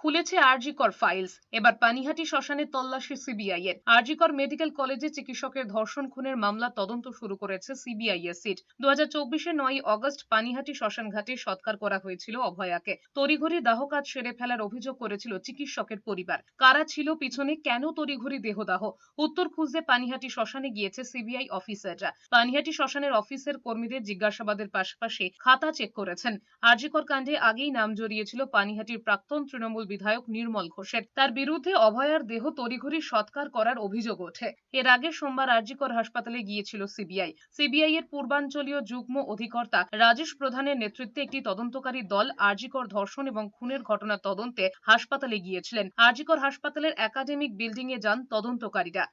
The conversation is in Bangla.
খুলেছে আরজিকর ফাইলস। এবার পানিহাটি শ্মশানে তল্লাশি সিবিআই এর। আরজিকর মেডিকেল কলেজে চিকিৎসকের ধর্ষণ খুনের মামলা তদন্ত শুরু করেছে সিবিআই এর সিট। 2024 9 আগস্ট পানিহাটি শ্মশান ঘাটে সৎকার করা হয়েছিল অভয়াকে। তড়িঘড়ি দাহ কাজ সেরে ফেলার অভিযোগ করেছিল চিকিৎসকের পরিবার। কারা ছিল পিছনে, কেন তড়িঘড়ি দেহদাহ, উত্তর খুঁজতে পানিহাটি শ্মশানে গিয়েছে সিবিআই অফিসাররা। পানিহাটি শ্মশানের অফিসের কর্মীদের জিজ্ঞাসাবাদের পাশাপাশি খাতা চেক করেছেন। আরজিকর কাণ্ডে আগেই নাম জড়িয়েছিল পানিহাটির প্রাক্তন তৃণমূল বিধায়ক নির্মল ঘোষের। তার বিরুদ্ধে অভয়ার দেহ তড়িঘড়ি সৎকার করার অভিযোগ ওঠে। এর আগে সোমবার আরজিকর হাসপাতালে গিয়েছিল সিবিআই। সিবিআই এর পূর্বাঞ্চলীয় যুগ্ম অধিকর্তা রাজেশ প্রধানের নেতৃত্বে একটি তদন্তকারী দল আরজিকর ধর্ষণ এবং খুনের ঘটনা তদন্তে হাসপাতালে গিয়েছিলেন। আরজিকর হাসপাতালের একাডেমিক বিল্ডিং এ যান তদন্তকারীরা।